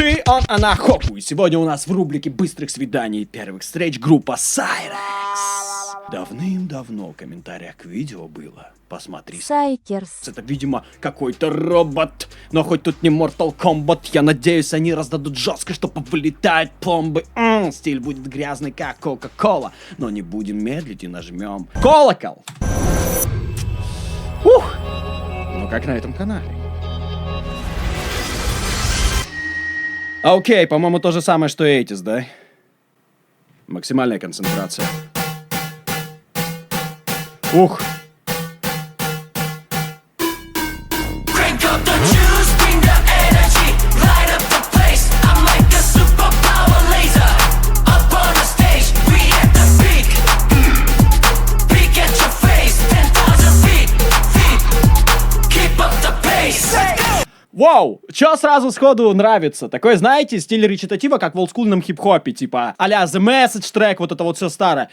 She on Анахоку. И сегодня у нас в рубрике быстрых свиданий и первых встреч группа Cyrex. Давным-давно в комментариях к видео было. Посмотри. Сайкерс. Это, видимо, какой-то робот. Но хоть тут не Mortal Kombat, я надеюсь, они раздадут жестко, чтобы вылетать пломбы. Стиль будет грязный, как Кока-Кола. Но не будем медлить и нажмем колокол. Ух! Ну как на этом канале. Окей, по-моему, то же самое, что и Этис, да? Максимальная концентрация. Ух! Вау! Чё сразу сходу нравится? Такой, знаете, стиль речитатива, как в олдскульном хип-хопе, типа а-ля The Message трек, вот это вот все старое.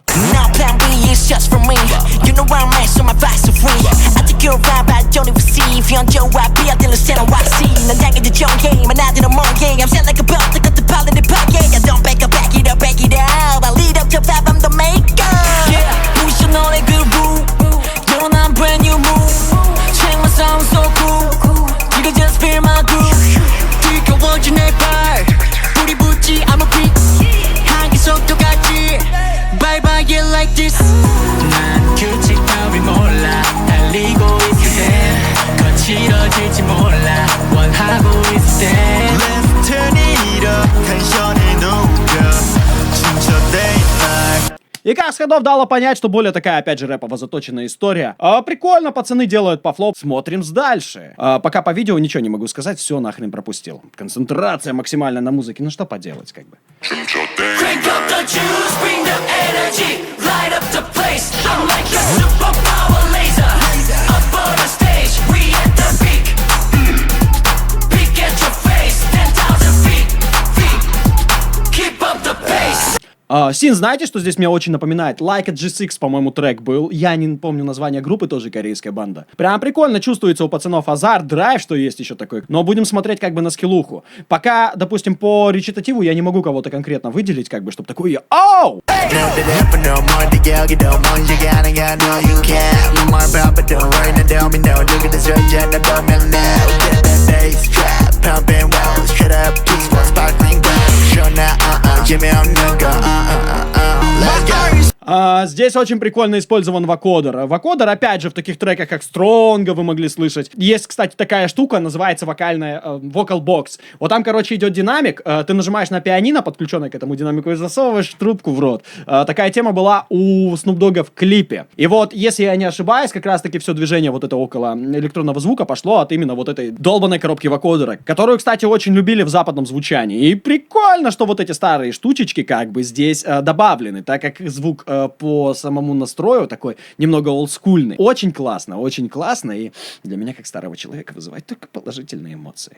И как с ходов дало понять, что более такая, опять же, рэпово заточенная история. Прикольно, пацаны делают по флоу. Смотрим дальше. Пока по видео ничего не могу сказать, все нахрен пропустил. Концентрация максимальная на музыке, ну что поделать, как бы. Син, знаете, что здесь мне очень напоминает? Like a G6, по-моему, трек был. Я не помню название группы, тоже корейская банда. Прям прикольно чувствуется у пацанов азарт, драйв, что есть еще такой. Но будем смотреть как бы на скиллуху. Пока, допустим, по речитативу я не могу кого-то конкретно выделить, как бы, чтобы такое... Оу! Здесь очень прикольно использован вокодер. Вокодер, опять же, в таких треках, как Стронга, вы могли слышать. Есть, кстати, такая штука, называется вокальная vocal box. Вот там, короче, идет динамик. Ты нажимаешь на пианино, подключенное к этому динамику, и засовываешь трубку в рот. Такая тема была у Snoop Dogg в клипе. И вот, если я не ошибаюсь, как раз-таки все движение вот это около электронного звука пошло от именно вот этой долбанной коробки вокодера, которую, кстати, очень любили в западном звучании. И прикольно, что вот эти старые штучечки как бы здесь добавлены, так как звук по самому настрою такой немного олдскульный. Очень классно, и для меня, как старого человека, вызывает только положительные эмоции.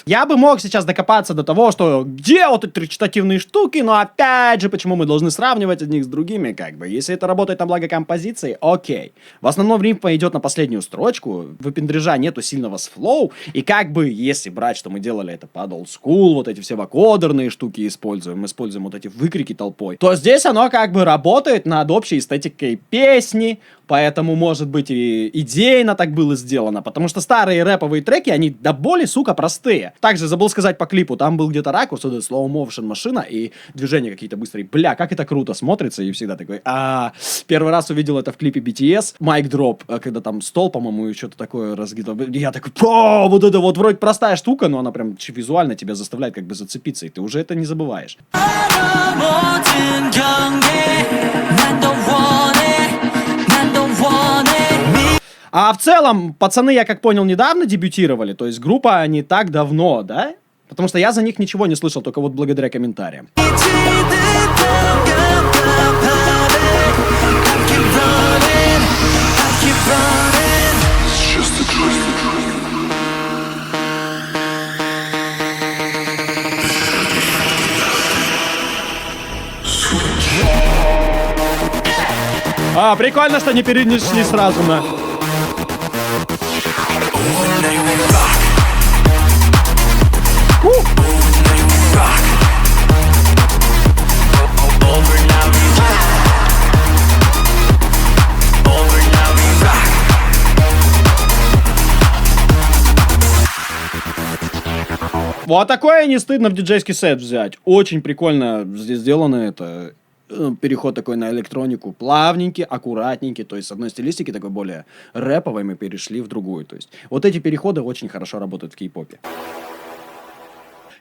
Я бы мог сейчас докопаться до того, что где вот эти речитативные штуки, но опять же, почему мы должны сравнивать одних с другими, как бы. Если это работает на благо композиции, окей. В основном рифма идет на последнюю строчку, выпендрежа нету сильного с флоу, и как бы, если брать, что мы делали это под old school, вот эти все вокодерные штуки используем вот эти выкрики толпой, то здесь оно как бы работает над общей эстетикой песни, поэтому, может быть, и идейно так было сделано, потому что старые рэповые треки, они до боли, сука, простые. Также забыл сказать по клипу, там был где-то ракурс, slow-motion машина и движения какие-то быстрые. Бля, как это круто смотрится, и всегда такой, первый раз увидел это в клипе BTS, Mic Drop, когда там стол, по-моему, и что-то такое разгитал. Я такой, вот это вот вроде простая штука, но она прям визуально тебя заставляет как бы зацепиться, и ты уже это не забываешь. А в целом, пацаны, я как понял, недавно дебютировали, то есть группа не так давно, да? Потому что я за них ничего не слышал, только вот благодаря комментариям. Прикольно, что не перенесли сразу на... Вот такое не стыдно в диджейский сет взять. Очень прикольно здесь сделано это. Переход такой на электронику плавненький, аккуратненький, то есть с одной стилистики такой более рэповой мы перешли в другую. То есть вот эти переходы очень хорошо работают в кей-попе.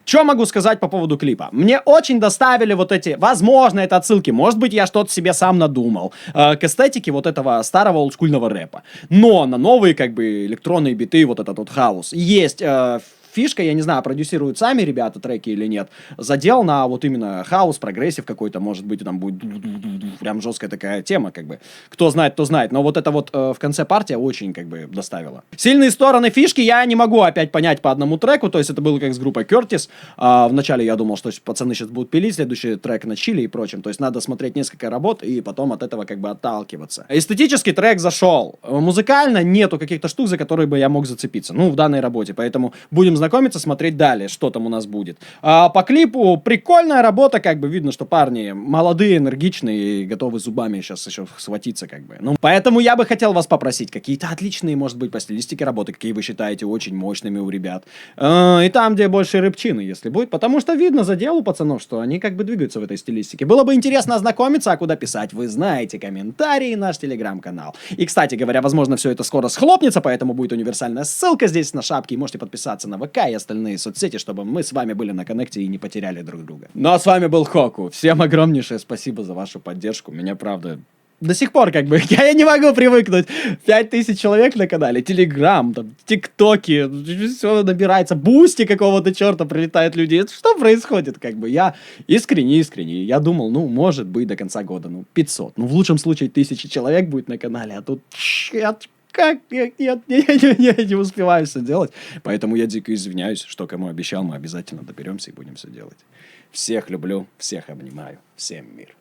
Что могу сказать по поводу клипа? Мне очень доставили вот эти, возможно, это отсылки, может быть, я что-то себе сам надумал, к эстетике вот этого старого олдскульного рэпа. Но на новые, как бы, электронные биты, вот этот вот хаос, есть... фишка, я не знаю, продюсируют сами ребята треки или нет, задел на вот именно хаус, прогрессив какой-то, может быть, там будет прям жесткая такая тема, как бы. Кто знает, то знает. Но вот это вот в конце партия очень, как бы, доставила. Сильные стороны фишки я не могу опять понять по одному треку, то есть это было как с группой Curtis. Вначале я думал, что пацаны сейчас будут пилить, следующий трек на чили и прочем. То есть надо смотреть несколько работ и потом от этого как бы отталкиваться. Эстетический трек зашел. Музыкально нету каких-то штук, за которые бы я мог зацепиться. Ну, в данной работе. Поэтому будем знакомиться, смотреть далее, что там у нас будет. По клипу прикольная работа, как бы видно, что парни молодые, энергичные и готовы зубами сейчас еще схватиться, как бы. Ну, поэтому я бы хотел вас попросить, какие-то отличные, может быть, по стилистике работы, какие вы считаете очень мощными у ребят. И там, где больше рыбчины, если будет, потому что видно задел у пацанов, что они как бы двигаются в этой стилистике. Было бы интересно ознакомиться, а куда писать? Вы знаете, комментарии, наш телеграм-канал. И, кстати говоря, возможно, все это скоро схлопнется, поэтому будет универсальная ссылка здесь на шапке, и можете подписаться на ВК и остальные соцсети, чтобы мы с вами были на коннекте и не потеряли друг друга. Ну а с вами был Хоку. Всем огромнейшее спасибо за вашу поддержку. Меня, правда, до сих пор как бы я не могу привыкнуть. 5000 человек на канале, Телеграм, там, ТикТоки, все набирается, бусти какого-то черта прилетают люди. Что происходит, как бы? Я искренне. Я думал, ну, может быть, до конца года, 500. Ну, в лучшем случае 1000 человек будет на канале, а тут... Как? Я не успеваю все делать. Поэтому я дико извиняюсь, что кому обещал, мы обязательно доберемся и будем все делать. Всех люблю, всех обнимаю. Всем мир.